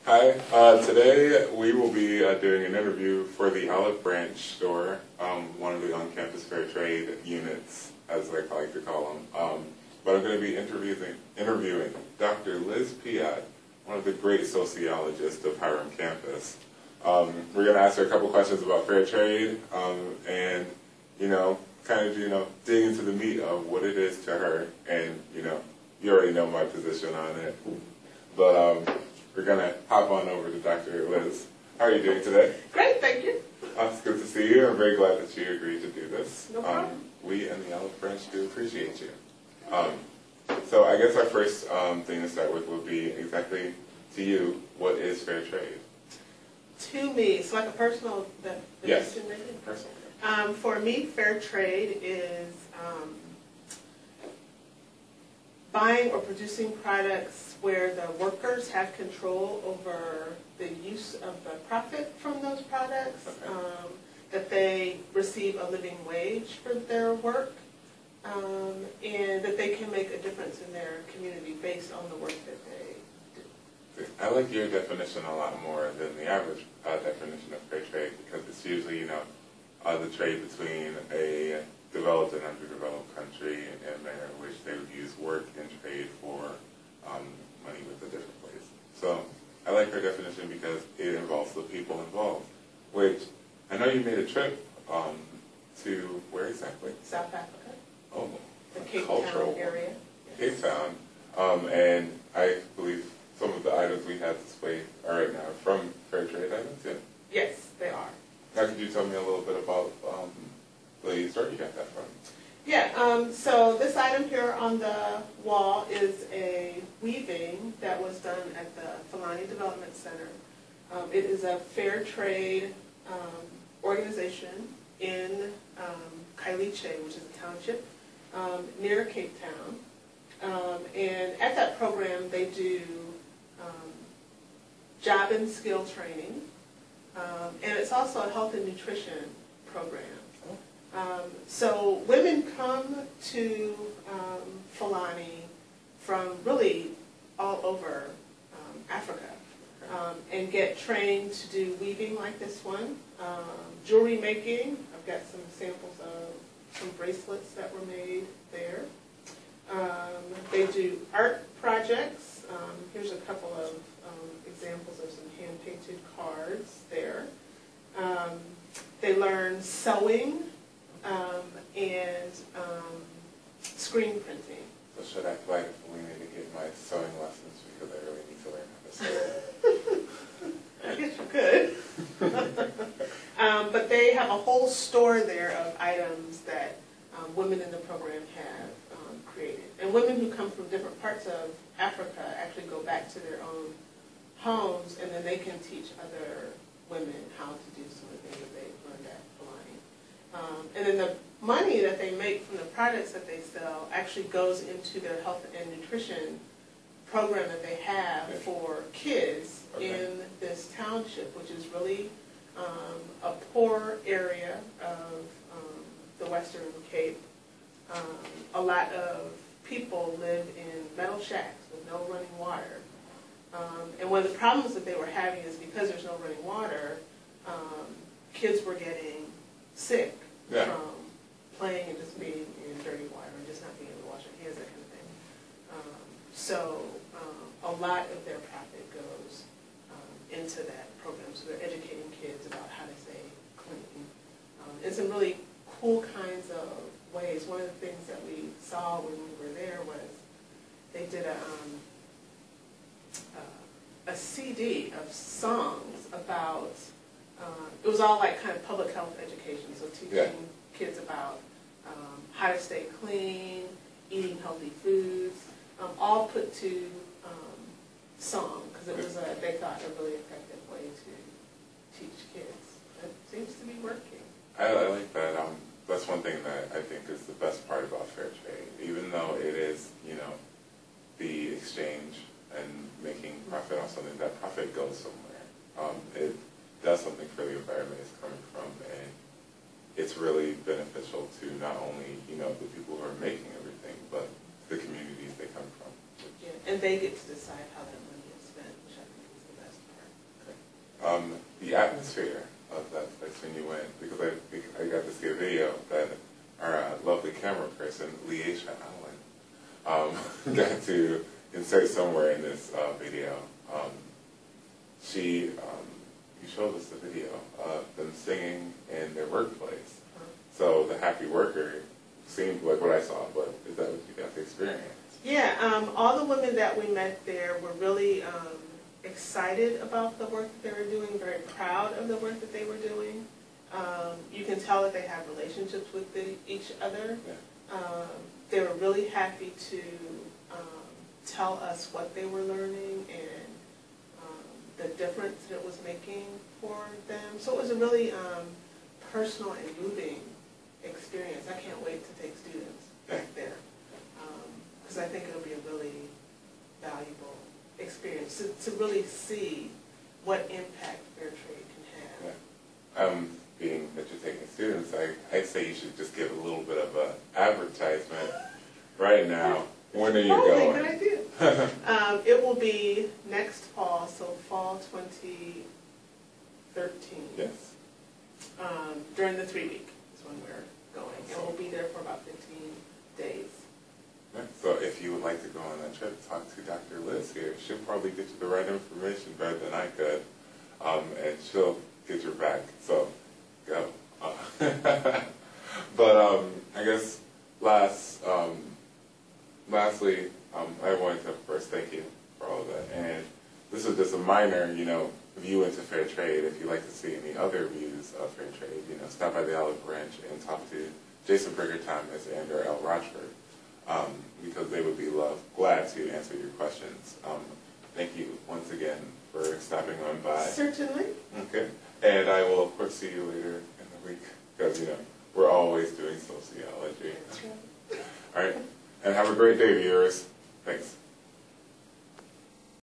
Hi, today we will be doing an interview for the Olive Branch store, one of the on-campus fair trade units, as I like to call them. But I'm going to be interviewing Dr. Liz Piatt, one of the great sociologists of Hiram campus. We're going to ask her a couple questions about fair trade, and kind of dig into the meat of what it is to her, and you already know my position on it. But we're going to hop on over to Dr. Liz. How are you doing today? Great, thank you. It's good to see you. I'm very glad that you agreed to do this. No problem. We and the Olive Branch do appreciate you. So I guess our first thing to start with would be exactly to you, what is fair trade? To me, it's like a personal definition. Yes, maybe? personal. For me, fair trade is buying or producing products where the workers have control over the use of the profit from those products, Okay. that they receive a living wage for their work, and that they can make a difference in their community based on the work that they do. I like your definition a lot more than the average definition of fair trade, because it's usually, the trade between a developed and underdeveloped country and a manner in which they would use work and trade for money with a different place. So I like her definition because it involves the people involved, which I know you made a trip to where exactly? South Africa. Oh, The Cape cultural Town area. Cape Town. And I believe some of the items we have displayed are right now from fair trade items, yeah? Yes, they are. Now could you tell me a little bit about the store you got that from? Yeah, so this item here on the wall is a weaving that was done at the Fulani Development Center. It is a fair trade organization in Kailiche, which is a township near Cape Town. And at that program they do job and skill training, and it's also a health and nutrition program. So women come to Fulani from really all over Africa and get trained to do weaving like this one, jewelry making. I've got some samples of some bracelets that were made there. They do art projects. Here's a couple of examples of some hand-painted cards there. They learn sewing and screen printing. So should I apply to Felina to get my sewing lessons, because I really need to learn how to sew? I guess you could. But they have a whole store there of items that women in the program have created. And women who come from different parts of Africa actually go back to their own homes, and then they can teach other women how to do some of the things that they've learned at Fulani. And then the money that they make from the products that they sell actually goes into their health and nutrition program that they have for kids in this township, which is really a poor area of the Western Cape. A lot of people live in metal shacks with no running water. And one of the problems that they were having is because there's no running water, kids were getting sick from playing and just being in dirty water and just not being able to wash their hands, that kind of thing. So a lot of their profit goes into that program. So they're educating kids about how to stay clean. In some really cool kinds of ways. One of the things that we saw when we were there was they did a CD of songs about, it was all like kind of public health education, so teaching kids about how to stay clean, eating healthy foods, all put to song, because it was, they thought, a really effective way to teach kids. It seems to be working. I like that. That's one thing that I think is the best part about fair trade. Even though it is, the exchange and making profit on something, that profit goes somewhere. It does something for the environment it's coming from, and it's really beneficial to not only, the people who are making everything, but the communities they come from. Yeah, and they get to decide how that money is spent, which I think is the best part. the atmosphere of that place when you went, because I got to see a video that our lovely camera person, Leisha Allen, got to insert somewhere in this video. You showed us the video of them singing in their workplace. So the happy worker seemed like what I saw, but is that what you got to experience? Yeah, all the women that we met there were really excited about the work that they were doing, very proud of the work that they were doing. You can tell that they have relationships with each other. Yeah. They were really happy to tell us what they were learning and the difference that it was making for them. So it was a really personal and moving experience. I can't wait to take students back there because I think it'll be a really valuable experience to really see what impact fair trade can have. Yeah. Being that you're taking students, I'd say you should just give a little bit of an advertisement right now. When are you going? Good idea. It will be next fall, so fall 2013. Yes. During the 3 week is when we're going. And we'll be there for about 15 days. Right. So if you would like to go on that trip, talk to Dr. Liz here. She'll probably get you the right information better than I could. And she'll get your back. So go. But I guess lastly, I wanted to first thank you for all of that. And this is just a minor, view into fair trade. If you'd like to see any other views of fair trade, stop by the Olive Branch and talk to Jason Brigger Thomas and or L. Rochford, because they would be glad to answer your questions. Thank you once again for stopping on by. Certainly. Okay. And I will, of course, see you later in the week, because, we're always doing sociology. That's right. All right. And have a great day, viewers. Thanks.